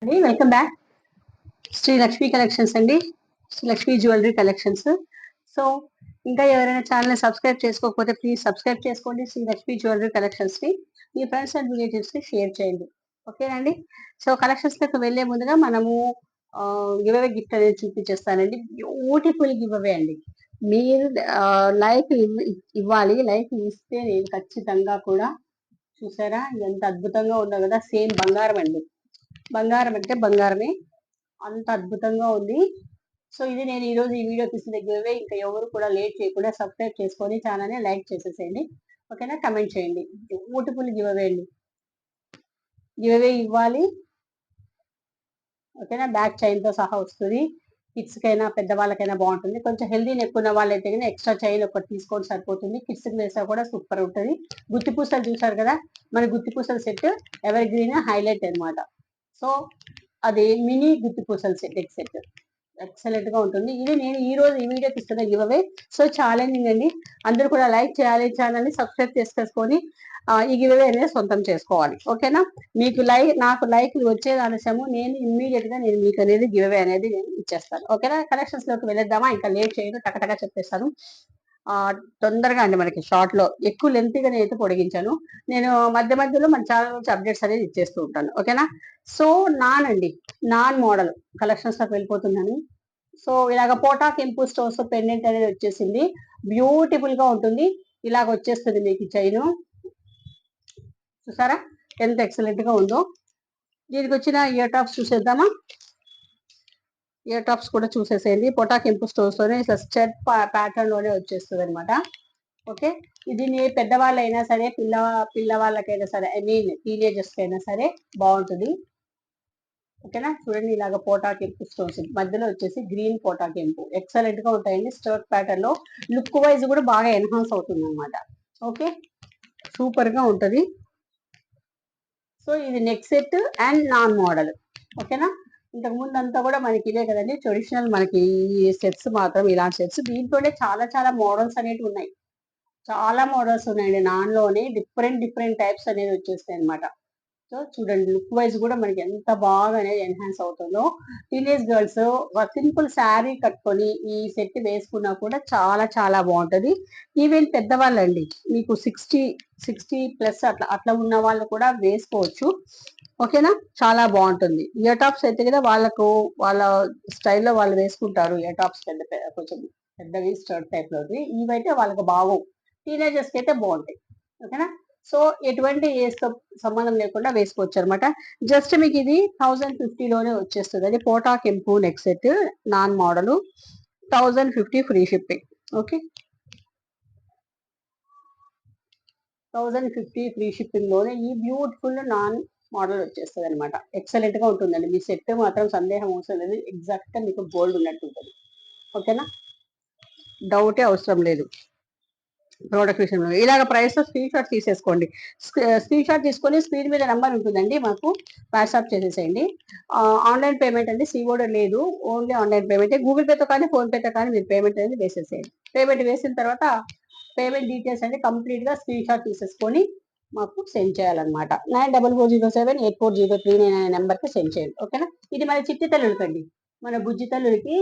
Welcome back. Sri Lakshmi collections అండి, Sri Lakshmi jewellery collections. So ఇంకా ఎవరైనా ఛానల్ సబ్స్క్రైబ్ చేసుకోకపోతే ప్లీజ్ సబ్స్క్రైబ్ చేసుకోండి శ్రీ లక్ష్మీ జ్యువెలరీ కలెక్షన్స్ ని. మీ ఫ్రెండ్స్ అండ్ రిలేటివ్స్ కి షేర్ చేయండి, ఓకేనండి. సో కలెక్షన్స్ లకు వెళ్లే ముందుగా మనము గివ్ అవే గిఫ్ట్ అనేది చూపించేస్తానండి. బ్యూటిఫుల్ గివ్ అవే అండి. మీరు లైక్ ఇవ్వాలి, లైక్ ఇస్తే నేను ఖచ్చితంగా కూడా, చూసారా ఎంత అద్భుతంగా ఉందో కదా, సేమ్ బంగారం అండి. బంగారం అంటే బంగారమే, అంత అద్భుతంగా ఉంది. సో ఇది నేను ఈ రోజు ఈ వీడియో తీసిన దగ్గరవే. ఇంకా ఎవరు కూడా లేట్ చేయకుండా సబ్స్క్రైబ్ చేసుకొని ఛానల్ని లైక్ చేసేసేయండి, ఓకేనా. కమెంట్ చేయండి. బ్యూటిఫుల్ గివ్ అవే అండి. గివ్ అవే ఇవ్వాలి, ఓకేనా. బ్యాక్ చైన్ తో సహా వస్తుంది. కిడ్స్ కైనా పెద్దవాళ్ళకైనా బాగుంటుంది. కొంచెం హెల్దీ ఎక్కువ వాళ్ళైతే కానీ ఎక్స్ట్రా చైన్ ఒకటి తీసుకొని సరిపోతుంది. కిడ్స్ కి వేసా కూడా సూపర్ ఉంటుంది. గుత్తి పూసలు చూసారు కదా, మన గుత్తి పూసల సెట్ ఎవర్ గ్రీన్ హైలైట్ అనమాట. సో అది మినీ గుత్తి పూసల సెట్, ఎక్సలెంట్ గా ఉంటుంది. ఇది నేను ఈ రోజు ఈ వీడియోకి ఇస్తున్న గివ్ అవే. సో ఛాలెంజింగ్ అండి, అందరూ కూడా లైక్ చేయాలి, ఛానల్ ని సబ్స్క్రైబ్ చేసుకొని ఈ గివ్ అవే అనేది సొంతం చేసుకోవాలి, ఓకేనా. మీకు నాకు లైక్లు వచ్చేది ఆలస్యము, నేను ఇమ్మీడియట్ గా నేను మీకు అనేది గివ్ అవే అనేది నేను ఇచ్చేస్తాను, ఓకేనా. కలెక్షన్స్ లోకి వెళ్ళేద్దామా, ఇంకా లేట్ చేయను, టకటగా చెప్పేస్తాను. తొందరగా అండి, మనకి షార్ట్ లో ఎక్కువ లెంతీగా అయితే పొడిగించాను. నేను మధ్య మధ్యలో మన ఛానల్ నుంచి అప్డేట్స్ అనేది ఇచ్చేస్తూ ఉంటాను, ఓకేనా. సో నాన్ మోడల్ కలెక్షన్స్ లోకి వెళ్ళిపోతున్నాను. సో ఇలాగ పోటా కెంపు స్టోన్స్ పెండెంట్ అనేది వచ్చేసింది. బ్యూటిఫుల్ గా ఉంటుంది. ఇలాగ వచ్చేస్తుంది మీకు చైన్, చూసారా ఎంత ఎక్సలెంట్ గా ఉందో. దీనికి వచ్చిన ఇయర్ టాప్స్ చూసేద్దామా. ఇయర్ టాప్స్ కూడా చూసేసేయండి. పొటా కెంపు స్టోన్స్ లోనే ఇట్లా స్టెప్ ప్యాటర్న్ లోనే వచ్చేస్తుంది అనమాట, ఓకే. ఇది పెద్దవాళ్ళైనా సరే, పిల్లవాళ్ళకైనా సరే, ఐ మీన్ టీనేజర్స్ కైనా సరే బాగుంటుంది, ఓకేనా. చూడండి ఇలాగ పోటా కెంపు స్టోన్స్ మధ్యలో వచ్చేసి గ్రీన్ పోటా కెంపు ఎక్సలెంట్ గా ఉంటాయండి. స్టర్ట్ ప్యాటర్న్ లో లుక్ వైజ్ కూడా బాగా ఎన్హాన్స్ అవుతుంది అనమాట, ఓకే. సూపర్ గా ఉంటది. సో ఇది neck set and non model, ఓకేనా. ఇంతకు ముందు అంతా కూడా మనకి ఇదే కదండి ట్రెడిషనల్, మనకి ఈ సెట్స్ మాత్రం ఇలాంటి సెట్స్. దీంట్లోనే చాలా చాలా మోడల్స్ అనేవి ఉన్నాయి, చాలా మోడల్స్ ఉన్నాయండి. నాన్ లోనే డిఫరెంట్ టైప్స్ అనేది వచ్చేస్తాయి అనమాట. సో చూడండి లుక్ వైజ్ కూడా మనకి ఎంత బాగా అనేది ఎన్హాన్స్ అవుతుందో. టీనేజ్ గర్ల్స్ సింపుల్ శారీ కట్టుకొని ఈ సెట్ వేసుకున్నా కూడా చాలా చాలా బాగుంటది. ఈవెన్ పెద్దవాళ్ళండి, మీకు 60 ప్లస్ అట్లా ఉన్న వాళ్ళు కూడా వేసుకోవచ్చు, ఓకేనా. చాలా బాగుంటుంది. ఇయర్ టాప్స్ అయితే కదా వాళ్ళ స్టైల్లో వాళ్ళు వేసుకుంటారు. ఇయర్ టాప్స్ కొంచెం పెద్దవి స్టర్ట్ టైప్ లోవి, ఇవైతే వాళ్ళకి బాగోవు. టీనేజర్స్ కి అయితే బాగుంటాయి, ఓకేనా. సో ఎటువంటి ఏజ్ తో సంబంధం లేకుండా వేసుకోవచ్చు అనమాట. జస్ట్ మీకు ఇది 1050 లోనే వచ్చేస్తుంది. అది పోటా కెంపు neck set non model 1050 free shipping, okay. 1050 free shipping లోనే ఈ బ్యూటిఫుల్ నాన్ మోడల్ వచ్చేస్తుంది అనమాట. ఎక్సలెంట్ గా ఉంటుందండి. మీ సెట్ మాత్రం సందేహం అవసరం లేదు, ఎగ్జాక్ట్ గా మీకు గోల్డ్ ఉన్నట్టు ఉంటుంది, ఓకేనా. డౌటే అవసరం లేదు ప్రోడక్ట్ విషయంలో. ఇలాగ ప్రైస్ స్క్రీన్ షాట్ తీసేసుకోండి. స్క్రీన్ షాట్ తీసుకొని స్క్రీన్ మీద నెంబర్ ఉంటుందండి, మాకు వాట్సాప్ చేసేసేయండి. ఆన్లైన్ పేమెంట్ అండి, సిఓడి లేదు, ఓన్లీ ఆన్లైన్ పేమెంట్. గూగుల్ పేతో కానీ ఫోన్ పేతో కానీ మీరు పేమెంట్ అనేది వేసేసేయండి. పేమెంట్ వేసిన తర్వాత పేమెంట్ డీటెయిల్స్ అంటే కంప్లీట్ గా స్క్రీన్ షాట్ తీసేసుకొని మాకు సెండ్ చేయాలన్నమాట. 9440784039 అనే నెంబర్కి సెండ్ చేయండి, ఓకేనా. ఇది మన చిట్టి తల్లులకండి, మన బుజ్జి తల్లులకి,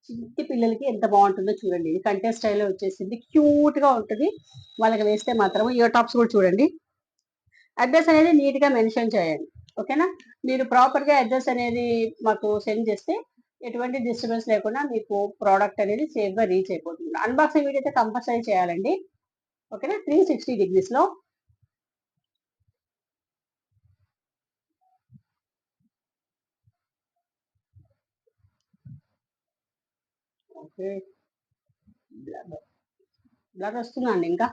చిట్టి పిల్లలకి ఎంత బాగుంటుందో చూడండి. ఇది కంటే స్టైల్లో వచ్చేసింది, క్యూట్ గా ఉంటుంది. వాళ్ళకి వేస్తే మాత్రం ఇయర్ టాప్స్ కూడా చూడండి. అడ్రస్ అనేది నీట్ గా మెన్షన్ చేయండి, ఓకేనా. మీరు ప్రాపర్ గా అడ్రస్ అనేది మాకు సెండ్ చేస్తే ఎటువంటి డిస్టర్బెన్స్ లేకుండా మీకు ప్రోడక్ట్ అనేది సేఫ్ గా రీచ్ అయిపోతుంది. అన్బాక్సింగ్ వీడియో అయితే కంపల్సరీ చేయాలండి, ఓకేనా. 360 degrees లో. ఓకే, బ్లర్ వస్తుందండి ఇంకా.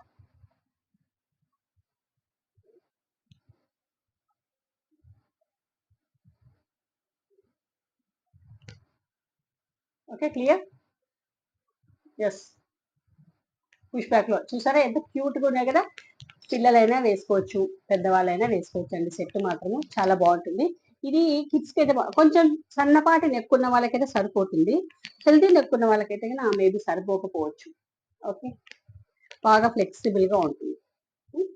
Okay clear, yes. Push back లో చూసారా ఎంత క్యూట్ గా ఉన్నాయి కదా. పిల్లలైనా వేసుకోవచ్చు, పెద్దవాళ్ళైనా వేసుకోవచ్చు అండి. సెట్ మాత్రము చాలా బాగుంటుంది. ఇది కిడ్స్ కి అయితే కొంచెం సన్నపాటి నెక్కున్న వాళ్ళకైతే సరిపోతుంది. హెల్తీ నెక్కున్న వాళ్ళకైతే మేబీ సరిపోకపోవచ్చు, ఓకే. బాగా ఫ్లెక్సిబుల్ గా ఉంటుంది.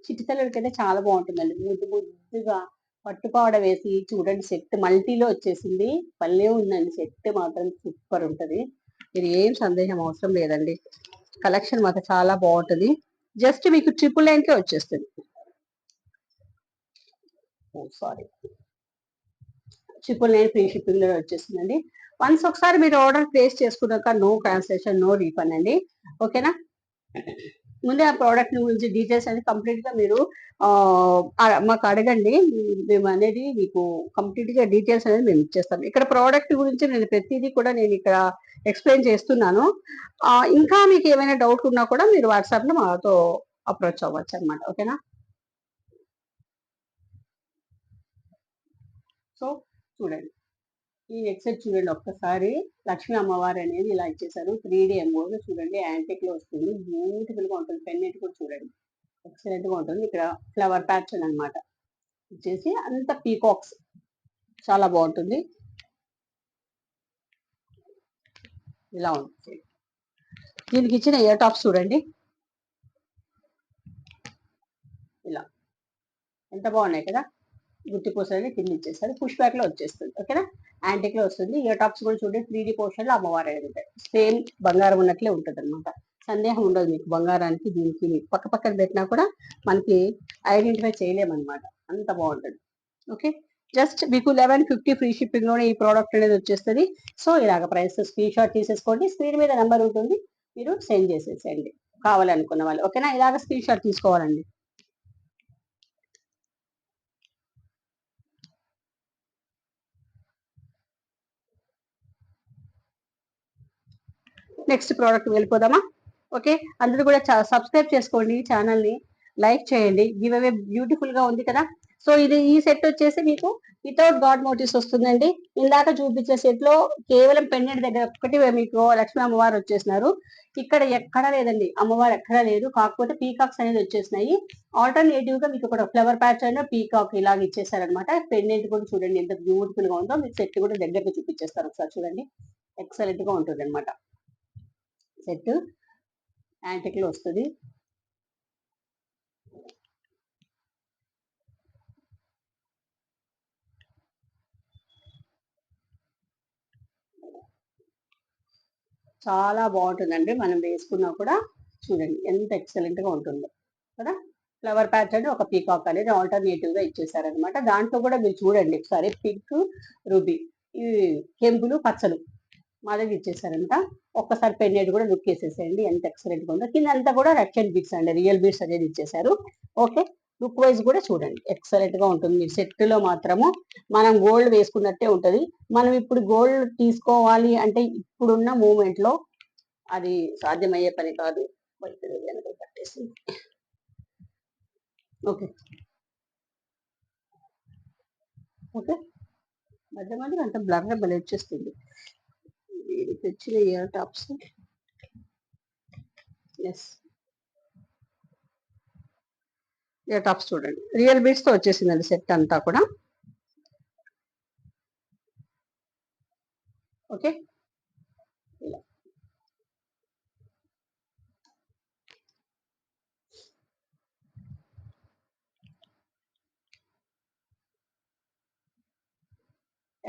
చిట్టి తల్లులకైతే చాలా బాగుంటుందండి, ముద్దుగా పట్టుపావడ వేసి చూడండి, సెట్ మల్టీలో వచ్చేసింది. పల్లె ఉందండి, సెట్ మాత్రం సూపర్ ఉంటది. ఇది ఏం సందేహం అవసరం లేదండి. కలెక్షన్ మాత్రం చాలా బాగుంటది. జస్ట్ మీకు 999కే వచ్చేస్తుంది. సారీ, 999 ఫ్రీ షిప్పింగ్ లో వచ్చేస్తుందండి. వన్స్ ఒకసారి మీరు ఆర్డర్ ప్లేస్ చేసుకున్నాక నో క్యాన్సిలేషన్, నో రీఫండ్ అండి. ఓకేనా? ముందే ఆ ప్రోడక్ట్ గురించి డీటెయిల్స్ అనేది కంప్లీట్ గా మీరు మాకు అడగండి. మేము అనేది మీకు కంప్లీట్ గా డీటెయిల్స్ అనేది మేము ఇచ్చేస్తాం. ఇక్కడ ప్రోడక్ట్ గురించి నేను ప్రతిదీ కూడా నేను ఇక్కడ ఎక్స్ప్లెయిన్ చేస్తున్నాను. ఇంకా మీకు ఏమైనా డౌట్ ఉన్నా కూడా మీరు వాట్సాప్ లో మాతో అప్రోచ్ అవ్వచ్చు అనమాట. ఓకేనా? సో చూడండి, ఈ నెక్ సెట్ చూడండి ఒక్కసారి. లక్ష్మీ అమ్మవారు అనేది ఇలా ఇచ్చేసారు. 3D ఎంబోజ్ చూడండి, యాంటిక్ లో వస్తుంది. బ్యూటిఫుల్ గా ఉంటుంది. పెన్నెట్ కూడా చూడండి, ఎక్సలెంట్ గా ఉంటుంది. ఇక్కడ ఫ్లవర్ ప్యాటర్న్ అనమాట వచ్చేసి అంత పీకాక్స్, చాలా బాగుంటుంది. ఇలా ఉంటుంది. దీనికి ఇచ్చిన ఇయర్ టాప్స్ చూడండి, ఇలా ఎంత బాగున్నాయి కదా. గుత్తి పూసలని కింద ఇచ్చేస్తారు. పుష్ బ్యాక్ లో వచ్చేస్తుంది. ఓకేనా? యాంటిక్ లో వస్తుంది. ఇయర్ టాప్స్ కూడా చూడండి, 3D పోర్షన్ లో అమ్మవారు అనేది ఉంటాయి. సేమ్ బంగారం ఉన్నట్లే ఉంటుంది అనమాట. సందేహం ఉండదు మీకు. బంగారానికి దీనికి మీకు పక్క పక్కన పెట్టినా కూడా మనకి ఐడెంటిఫై చేయలేమన్నమాట. అంత బాగుంటుంది. ఓకే, జస్ట్ మీకు 1150 ఫ్రీ షిప్పింగ్ లోనే ఈ ప్రోడక్ట్ అనేది వచ్చేస్తుంది. సో ఇలాగ ప్రైస్ స్క్రీన్ షాట్ తీసేసుకోండి. స్క్రీన్ మీద నెంబర్ ఉంటుంది, మీరు సెండ్ చేసేసేయండి కావాలనుకున్న వాళ్ళు. ఓకేనా? ఇలాగ స్క్రీన్ షాట్ తీసుకోవాలండి. నెక్స్ట్ ప్రోడక్ట్ వెళ్ళిపోదామా? ఓకే, అందరూ కూడా సబ్స్క్రైబ్ చేసుకోండి ఛానల్ని, లైక్ చేయండి. గివ్ అవే బ్యూటిఫుల్ గా ఉంది కదా. సో ఇది ఈ సెట్ వచ్చేసి మీకు వితౌట్ గాడ్ మోటివ్స్ వస్తుందండి. ఇందాక చూపించే సెట్ లో కేవలం పెండెంట్ దగ్గర ఒక్కటి మీకు లక్ష్మీ అమ్మవారు వచ్చేసినారు. ఇక్కడ ఎక్కడా లేదండి, అమ్మవారు ఎక్కడా లేదు. కాకపోతే పీకాక్స్ అనేది వచ్చేసినాయి. ఆల్టర్నేటివ్ గా మీకు ఇక్కడ ఫ్లవర్ ప్యాటర్న్ పీకాక్ ఇలాగ ఇచ్చేసారనమాట. పెండెంట్ కూడా చూడండి ఎంత బ్యూటిఫుల్ గా ఉందో. మీకు సెట్ కూడా దగ్గరగా చూపించేస్తారు ఒకసారి చూడండి. ఎక్సలెంట్ గా ఉంటుంది అనమాట. సెట్ యాంటిక్ లో వస్తుంది. చాలా బాగుంటుందండి. మనం వేసుకున్నా కూడా చూడండి ఎంత ఎక్సలెంట్ గా ఉంటుందో కదా. ఫ్లవర్ ప్యాటర్న్ ఒక పీకాక్ అనేది ఆల్టర్నేటివ్ గా ఇచ్చేసారనమాట. దాంట్లో కూడా మీరు చూడండి ఒకసారి పింక్, రూబీ, ఈ కెంపులు, పచ్చలు మా దగ్గర ఇచ్చేసారంట. ఒక్కసారి పెన్నెట్ కూడా లుక్ వేసేసేయండి ఎంత ఎక్సలెంట్ గా ఉందో. కింద అంతా కూడా రష్యన్ బీట్స్ అండి, రియల్ బీట్స్ అనేది ఇచ్చేసారు. ఓకే, లుక్ వైజ్ కూడా చూడండి ఎక్సలెంట్ గా ఉంటుంది. సెట్ లో మాత్రము మనం గోల్డ్ వేసుకున్నట్టే ఉంటది. మనం ఇప్పుడు గోల్డ్ తీసుకోవాలి అంటే ఇప్పుడున్న మూమెంట్ లో అది సాధ్యమయ్యే పని కాదు. ఓకే ఓకే, మధ్య మధ్య అంత బ్లర్ గా బలి వచ్చేస్తుంది. తెచ్చిన ear tops, yes ear tops చూడండి, రియల్ బీట్స్ తో వచ్చేసిందండి సెట్ అంతా కూడా. ఓకే, ఇలా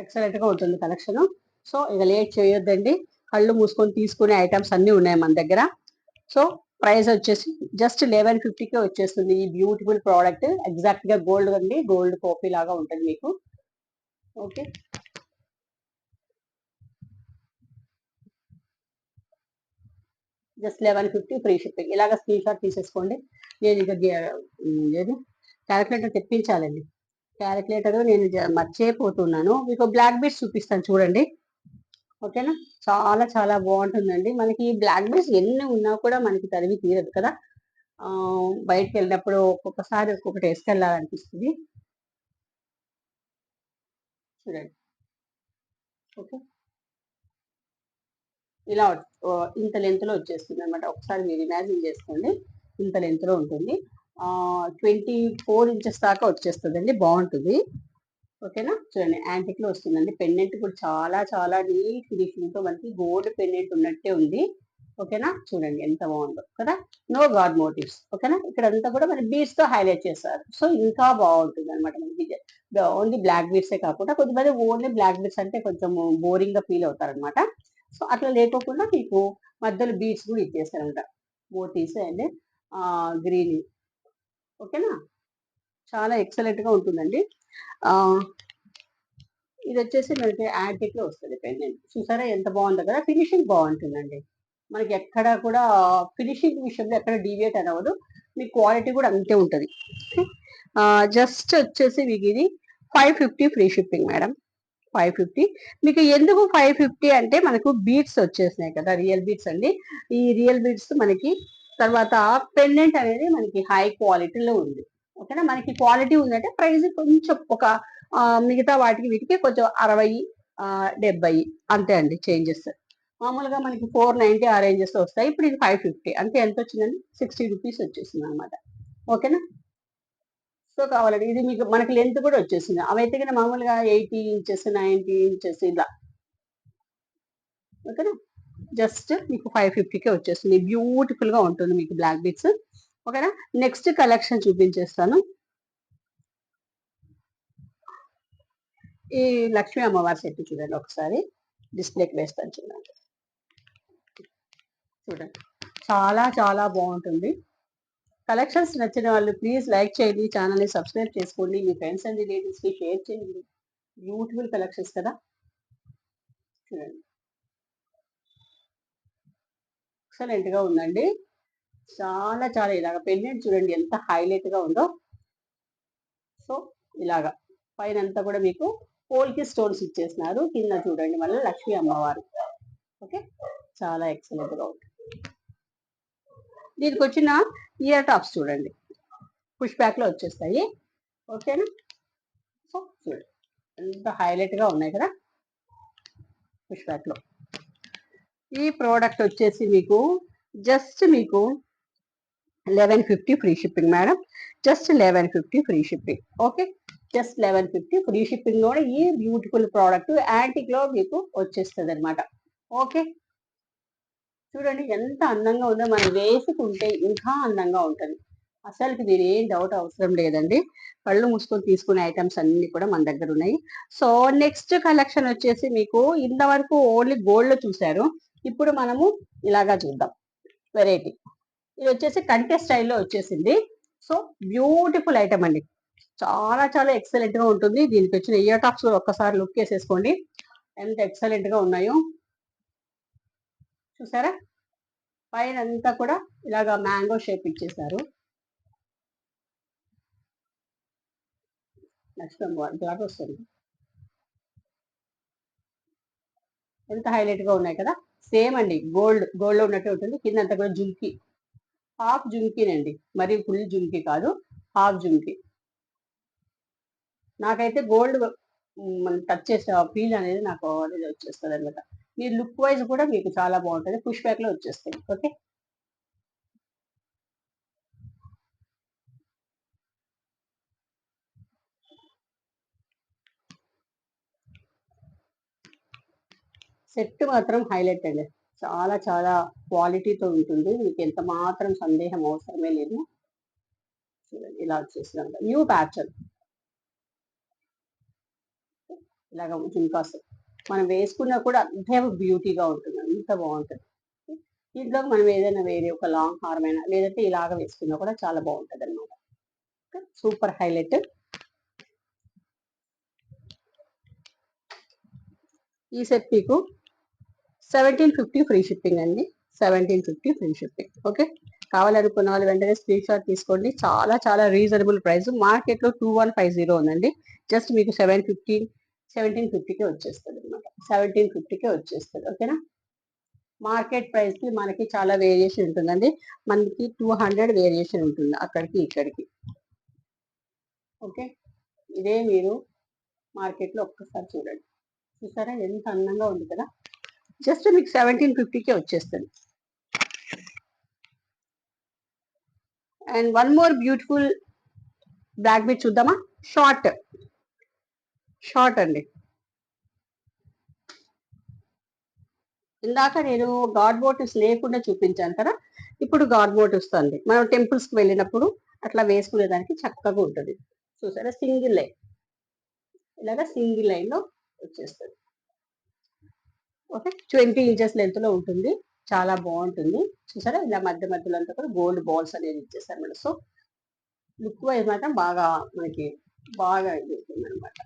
ఎక్సలెంట్ గా ఉంటుంది కలెక్షన్. సో ఇక లేట్ చేయొద్దండి, కళ్ళు మూసుకొని తీసుకునే ఐటమ్స్ అన్ని ఉన్నాయి మన దగ్గర. సో ప్రైస్ వచ్చేసి జస్ట్ 1150కే వచ్చేస్తుంది ఈ బ్యూటిఫుల్ ప్రోడక్ట్. ఎగ్జాక్ట్ గా గోల్డ్ అండి, గోల్డ్ కాపీ లాగా ఉంటుంది మీకు. Okay, just 1150 free shipping. ఇలాగ స్క్రీన్ షాట్ తీసేసుకోండి. నేను ఇక ఏది క్యాలిక్యులేటర్ తెప్పించాలండి. క్యాలిక్యులేటర్ నేను మర్చిపోతున్నాను. మీకు బ్లాక్ బీట్స్ చూపిస్తాను చూడండి. ఓకేనా? చాలా చాలా బాగుంటుందండి. మనకి బ్లాక్ బీట్స్ ఎన్ని ఉన్నా కూడా మనకి తరివి తీరదు కదా. బయటకు వెళ్ళినప్పుడు ఒక్కొక్కసారి ఒక్కొక్కటి వేసుకెళ్ళాలనిపిస్తుంది. చూడండి. ఓకే, ఇలా ఇంత లెంత్ లో వచ్చేస్తుంది అనమాట. ఒకసారి మీరు ఇమాజిన్ చేసుకోండి, ఇంత లెంత్ లో ఉంటుంది. 24 ఇంచెస్ దాకా వచ్చేస్తుందండి. బాగుంటుంది. ఓకేనా? చూడండి యాంటిక్ లో వస్తుందండి. పెండెంట్ కూడా చాలా చాలా నీట్ ఫినిషింగ్ తో మనకి గోల్డ్ పెండెంట్ ఉన్నట్టే ఉంది. ఓకేనా, చూడండి ఎంత బాగుందో కదా. No god motives. ఓకేనా, ఇక్కడ అంతా కూడా మన బీడ్స్ తో హైలైట్ చేస్తారు. సో ఇంకా బాగుంటుంది అనమాట మనకి. ఓన్లీ బ్లాక్ బీడ్సే కాకుండా కొంతమంది ఓన్లీ బ్లాక్ బీడ్స్ అంటే కొంచెం బోరింగ్ గా ఫీల్ అవుతారు అనమాట. సో అట్లా లేకోకుండా మీకు మధ్యలో బీడ్స్ కూడా ఇచ్చేస్తారంట, మోతీస్ అండ్ గ్రీన్. ఓకేనా, చాలా ఎక్సలెంట్ గా ఉంటుందండి. ఆ ఇది వచ్చేసి మనకి యాంటిక్ లో వస్తుంది పెండెంట్. చూసారా ఎంత బాగుందో కదా, ఫినిషింగ్ బాగుంటుందండి. మనకి ఎక్కడ కూడా ఫినిషింగ్ విషయంలో ఎక్కడ డీవియేట్ అనవదు, మీ క్వాలిటీ కూడా అంతే ఉంటుంది. జస్ట్ వచ్చేసి మీకు ఇది 550 ఫ్రీ షిప్పింగ్ మేడం. 550. మీకు ఎందుకు 550 అంటే మనకు బీడ్స్ వచ్చేసినాయి కదా, రియల్ బీడ్స్ అండి. ఈ రియల్ బీడ్స్ మనకి తర్వాత పెండెంట్ అనేది మనకి హై క్వాలిటీలో ఉంది. ఓకేనా, మనకి క్వాలిటీ ఉందంటే ప్రైస్ కొంచెం ఒక మిగతా వాటికి వీటికి కొంచెం 60 70 అంతే అండి చేంజెస్. మామూలుగా మనకి 490 ఆ రేంజెస్ వస్తాయి. ఇప్పుడు ఇది 550 అంటే ఎంత వచ్చిందండి, 60 రూపీస్ వచ్చేసింది అనమాట. ఓకేనా, సో కావాలండి ఇది మీకు మనకి లెంత్ కూడా వచ్చేసింది. అవైతే కన్నా మామూలుగా 80 ఇంచెస్ 90 ఇంచెస్ ఇలా. ఓకేనా, జస్ట్ మీకు 550కే వచ్చేస్తుంది. బ్యూటిఫుల్ గా ఉంటుంది మీకు బ్లాక్ బీడ్స్. ఓకేనా, నెక్స్ట్ కలెక్షన్ చూపించేస్తాను. ఈ లక్ష్మీ అమ్మవారి సెట్ చూడండి ఒకసారి, డిస్ప్లేకి వేస్తాను చూడండి. చూడండి చాలా చాలా బాగుంటుంది. కలెక్షన్స్ నచ్చిన వాళ్ళు ప్లీజ్ లైక్ చేయండి, ఛానల్ని సబ్స్క్రైబ్ చేసుకోండి, మీ ఫ్రెండ్స్ అండ్ రిలేటివ్స్కి షేర్ చేయండి. బ్యూటిఫుల్ కలెక్షన్స్ కదా, చూడండి ఎక్సలెంట్ గా ఉందండి. చాలా చాలా ఇలాగ పెండెంట్ చూడండి ఎంత హైలైట్ గా ఉందో. సో ఇలాగా పైన అంతా కూడా మీకు పోల్కి స్టోన్స్ ఇచ్చేసినారు, కింద చూడండి మళ్ళీ లక్ష్మీ అమ్మవారు. ఓకే, చాలా ఎక్సలెంట్ గా ఉంటుంది. దీనికి వచ్చిన ఇయర్ టాప్స్ చూడండి, పుష్ బ్యాక్ లో వచ్చేస్తాయి. ఓకేనా, సో చూడండి ఎంత హైలైట్ గా ఉన్నాయి కదా పుష్ బ్యాక్ లో. ఈ ప్రోడక్ట్ వచ్చేసి మీకు జస్ట్ మీకు 1150 free shipping madam. Just 1150 free shipping. Okay, just 1150 free shipping లో ఈ బ్యూటిఫుల్ ప్రోడక్ట్ యాంటిక్ లో మీకు వచ్చేస్తుంది అనమాట. ఓకే, చూడండి ఎంత అందంగా ఉందో, మనం వేసుకుంటే ఇంకా అందంగా ఉంటుంది. అసలుకి మీరు ఏం డౌట్ అవసరం లేదండి. కళ్ళు మూసుకొని తీసుకునే ఐటమ్స్ అన్ని కూడా మన దగ్గర ఉన్నాయి. సో నెక్స్ట్ కలెక్షన్ వచ్చేసి మీకు ఇంతవరకు ఓన్లీ గోల్డ్ లో చూశారు, ఇప్పుడు మనము ఇలాగా చూద్దాం వెరైటీ. ఇది వచ్చేసి కంటె స్టైల్లో వచ్చేసింది. సో బ్యూటిఫుల్ ఐటమ్ అండి, చాలా చాలా ఎక్సలెంట్ గా ఉంటుంది. దీనికి వచ్చిన ఇయర్ టాప్స్ ఒక్కసారి లుక్ వేసేసుకోండి ఎంత ఎక్సలెంట్ గా ఉన్నాయో. చూసారా, పైన అంతా కూడా ఇలాగా మ్యాంగో షేప్ ఇచ్చేసారు. నెక్స్ట్ బ్లాక్ వస్తుంది, ఎంత హైలైట్ గా ఉన్నాయి కదా. సేమ్ అండి, గోల్డ్ లో ఉన్నట్టు ఉంటుంది. కింద అంతా కూడా జుంకి, హాఫ్ జుంకీనండి, మరి ఫుల్ జుంకీ కాదు, హాఫ్ జుంకీ. నాకైతే గోల్డ్ మనం టచ్ చేసే ఫీల్ అనేది నాకు అనేది వచ్చేస్తుంది అనమాట. మీ లుక్ వైజ్ కూడా మీకు చాలా బాగుంటుంది, పుష్ బ్యాక్ లో వచ్చేస్తుంది. ఓకే, సెట్ మాత్రం హైలైట్ అండి, చాలా చాలా క్వాలిటీతో ఉంటుంది. మీకు ఎంత మాత్రం సందేహం అవసరమే లేదు. చూడండి ఇలా వచ్చేసినాం, న్యూ ప్యాటర్న్ ఇలాగ జుంకాస్ మనం వేసుకున్నా కూడా అంతే బ్యూటీగా ఉంటుంది, అంత బాగుంటుంది. దీంట్లో మనం ఏదైనా వేరే ఒక లాంగ్ హార్మ్ అయినా లేదంటే ఇలాగ వేసుకున్నా కూడా చాలా బాగుంటుంది అనమాట. Super highlight. ఈ సెట్ మీకు 1750 ఫ్రీ షిప్పింగ్ అండి, 1750 ఫ్రీ షిప్పింగ్. ఓకే, కావాలనుకున్న వాళ్ళు వెంటనే స్క్రీన్ షాట్ తీసుకోండి. చాలా చాలా రీజనబుల్ ప్రైస్, మార్కెట్ లో 2150 ఉందండి, జస్ట్ మీకు 1750కే వచ్చేస్తుంది అనమాట. 1750కే వచ్చేస్తుంది. ఓకేనా, మార్కెట్ ప్రైస్ కి మనకి చాలా వేరియేషన్ ఉంటుందండి. మనకి 200 వేరియేషన్ ఉంటుంది అక్కడికి ఇక్కడికి. ఓకే, ఇదే మీరు మార్కెట్ లో ఒక్కసారి చూడండి. చూసారా ఎంత అందంగా ఉంది కదా, జస్ట్ మీకు 1750కే వచ్చేస్తుంది. And one more beautiful black beat చూద్దామా. షార్ట్ షార్ట్ అండి, ఇందాక నేను గాడ్ మోటివ్స్ లేకుండా చూపించాను కదా, ఇప్పుడు గాడ్ మోటివ్స్ అండి మనం టెంపుల్స్ కి వెళ్ళినప్పుడు అట్లా వేసుకునేదానికి చక్కగా ఉంటుంది. చూసారా, సింగిల్ లైన్, ఇలాగా సింగిల్ లైన్ లో వచ్చేస్తుంది. ఓకే, 20 ఇంచెస్ లెంత్ లో ఉంటుంది, చాలా బాగుంటుంది. చూసారా, ఇలా మధ్య మధ్యలో అంతా కూడా గోల్డ్ బాల్స్ అనేది ఇచ్చేసారు మేడం. సో లుక్ వైజ్ మాత్రం బాగా మనకి బాగా ఇది ఉంటుంది అనమాట.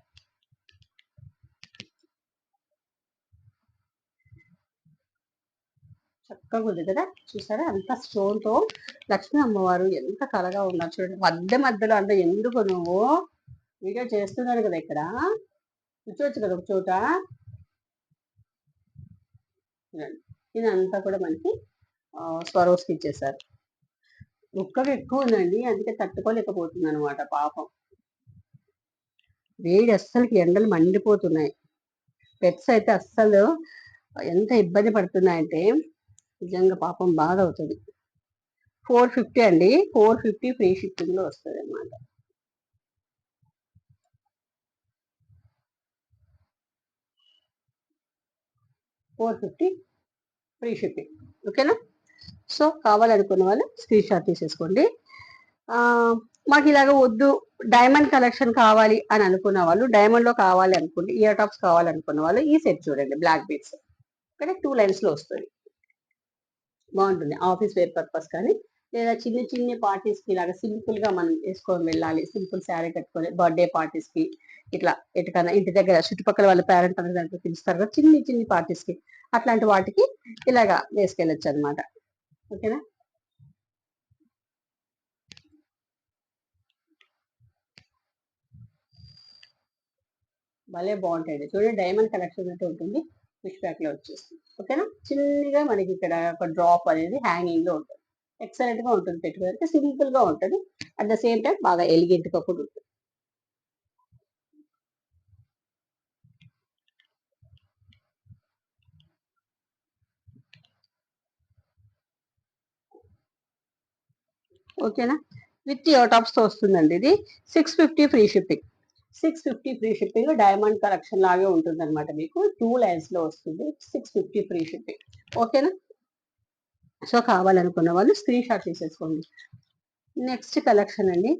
చక్కగా ఉంది కదా, చూసారా, అంత స్టోన్ తో లక్ష్మీ అమ్మవారు ఎంత కలగా ఉన్నారు చూడండి. మధ్య మధ్యలో అంత ఎందుకు నువ్వు వీడియో చేస్తున్నాడు కదా, ఇక్కడ కూర్చోవచ్చు కదా ఒక చోట. ఇదంతా కూడా మనకి స్వరోస్కి ఇచ్చేసారు. ముక్కగా ఎక్కువ ఉందండి, అందుకే తట్టుకోలేకపోతుంది అనమాట పాపం. వేడి అస్సలకి ఎండలు మండిపోతున్నాయి. పెట్స్ అయితే అస్సలు ఎంత ఇబ్బంది పడుతున్నాయంటే నిజంగా పాపం బాధ అవుతుంది. 450 అండి, 450 ఫ్రీ షిప్పింగ్ లో వస్తుంది అనమాట. Free shipping. ఓకేనా? సో కావాలనుకున్న వాళ్ళు స్క్రీన్ షాట్ తీసేసుకోండి. మాకు ఇలాగ వద్దు, డైమండ్ కలెక్షన్ కావాలి అని అనుకున్న వాళ్ళు, డైమండ్ లో కావాలి అనుకుంటే, ఇయర్ టాప్స్ కావాలనుకున్న వాళ్ళు ఈ సెట్ చూడండి, బ్లాక్ బీడ్స్. ఓకే, 2 లైన్స్ లో వస్తుంది, బాగుంటుంది. ఆఫీస్ వేర్ పర్పస్ కానీ, లేదా చిన్న చిన్న పార్టీస్ కి ఇలాగ సింపుల్ గా మనం వేసుకొని వెళ్ళాలి, సింపుల్ శారీ కట్టుకొని బర్త్డే పార్టీస్ కి, ఇట్లా ఎటుకన్నా ఇంటి దగ్గర చుట్టుపక్కల వాళ్ళ పేరెంట్ అందరూ దాంట్లో పిలుస్తారు కదా, చిన్ని చిన్ని పార్టీస్ కి, అట్లాంటి వాటికి ఇలాగా వేసుకెళ్ళొచ్చు అనమాట. ఓకేనా? భలే బాగుంటాయి చూడండి, డైమండ్ కలెక్షన్ అయితే ఉంటుంది, ఫిష్ బ్యాక్ లో వచ్చేస్తుంది. ఓకేనా? చిన్నగా మనకి ఇక్కడ ఒక డ్రాప్ అనేది హ్యాంగింగ్ లో ఉంటుంది, ఎక్సలెంట్ గా ఉంటుంది, పెట్టుకోవడానికి సింపుల్ గా ఉంటుంది, అట్ ద సేమ్ టైం బాగా ఎలిగెంట్ గా కూడా ఉంటుంది. ఓకేనా? విత్ ఇయర్ టాప్స్ తో వస్తుందండి. ఇది 650 free shipping. 650 free shipping, diamond collection లాగే ఉంటుంది అనమాట. మీకు 2 లైన్స్ లో వస్తుంది, 650 ఫ్రీ షిప్పింగ్. ఓకేనా? సో కావాలనుకున్న వాళ్ళు స్క్రీన్ షాట్ తీసేసుకోండి. నెక్స్ట్ కలెక్షన్ అండి,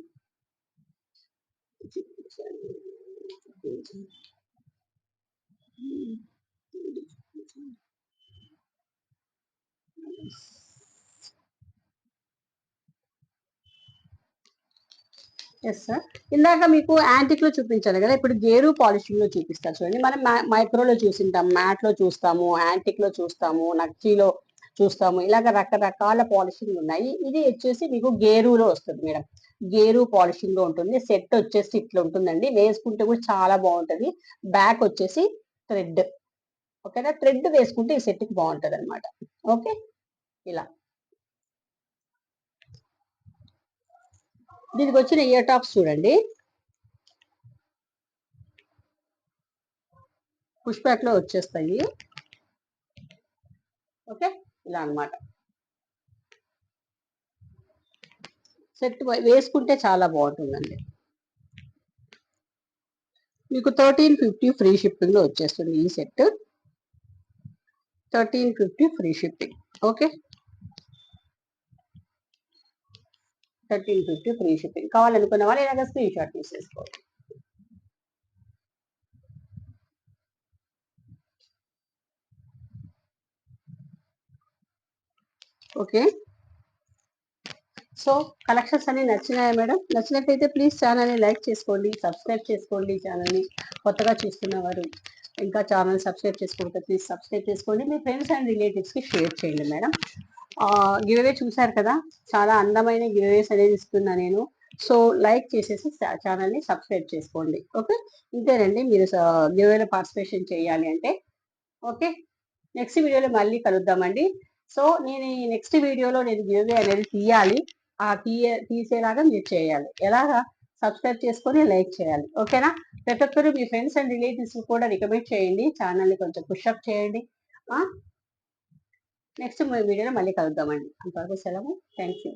ఎస్ సార్. ఇందాక మీకు యాంటిక్ లో చూపించాను కదా, ఇప్పుడు గేరు పాలిషింగ్ లో చూపిస్తారు చూడండి. మనం మైక్రోలో చూసింటాం, మ్యాట్ లో చూస్తాము, యాంటిక్ లో చూస్తాము, నక్షీలో చూస్తాము, ఇలాగ రకరకాల పాలిషింగ్ ఉన్నాయి. ఇది వచ్చేసి మీకు గేరులో వస్తుంది మేడం, గేరు పాలిషింగ్ లో ఉంటుంది. సెట్ వచ్చేసి ఇట్లా ఉంటుందండి, వేసుకుంటే కూడా చాలా బాగుంటది. బ్యాక్ వచ్చేసి థ్రెడ్. ఓకేనా? థ్రెడ్ వేసుకుంటే ఈ సెట్ కి బాగుంటది అనమాట. ఓకే, ఇలా దీనికి వచ్చిన ఇయర్ టాప్స్ చూడండి, పుష్ బ్యాక్ లో వచ్చేస్తాయి. ఓకే, ఇలా అనమాట. సెట్ వేసుకుంటే చాలా బాగుంటుందండి. మీకు 1350 ఫ్రీ షిప్పింగ్ లో వచ్చేస్తుంది ఈ set, 1350 free shipping. Okay, 1350 free shipping. కావాలనుకున్న వాళ్ళు ఇలాగ స్క్రీన్ షాట్ తీసేసుకోవాలి. ఓకే, సో కలెక్షన్స్ అన్ని నచ్చినాయా మేడం? నచ్చినట్లయితే ప్లీజ్ ఛానల్ని లైక్ చేసుకోండి, సబ్స్క్రైబ్ చేసుకోండి ఛానల్ని. కొత్తగా చూస్తున్నవారు ఇంకా ఛానల్ సబ్స్క్రైబ్ చేసుకోకపోతే ప్లీజ్ సబ్స్క్రైబ్ చేసుకోండి. మీ ఫ్రెండ్స్ అండ్ రిలేటివ్స్కి షేర్ చేయండి మేడం. గివ్ అవే చూసారు కదా, చాలా అందమైన గివ్ అవేస్ అనేది ఇస్తున్నా నేను. సో లైక్ చేసేసి ఛానల్ని సబ్స్క్రైబ్ చేసుకోండి. ఓకే, ఇంతేనండి. మీరు గివ్ అవేలో పార్టిసిపేషన్ చేయాలి అంటే. ఓకే, నెక్స్ట్ వీడియోలో మళ్ళీ కలుద్దామండి. సో నేను ఈ నెక్స్ట్ వీడియోలో నేను గివ్ అవే అనేది తీయాలి, తీసేలాగా మీరు చేయాలి. ఎలాగా? సబ్స్క్రైబ్ చేసుకొని లైక్ చేయాలి. ఓకేనా? ప్రతి ఒక్కరు మీ ఫ్రెండ్స్ అండ్ రిలేటివ్స్ కూడా రికమెండ్ చేయండి, ఛానల్ని కొంచెం పుషప్ చేయండి. నెక్స్ట్ వీడియోలో మళ్ళీ కలుద్దామండి. అంతవరకు సెలవు. Thank you.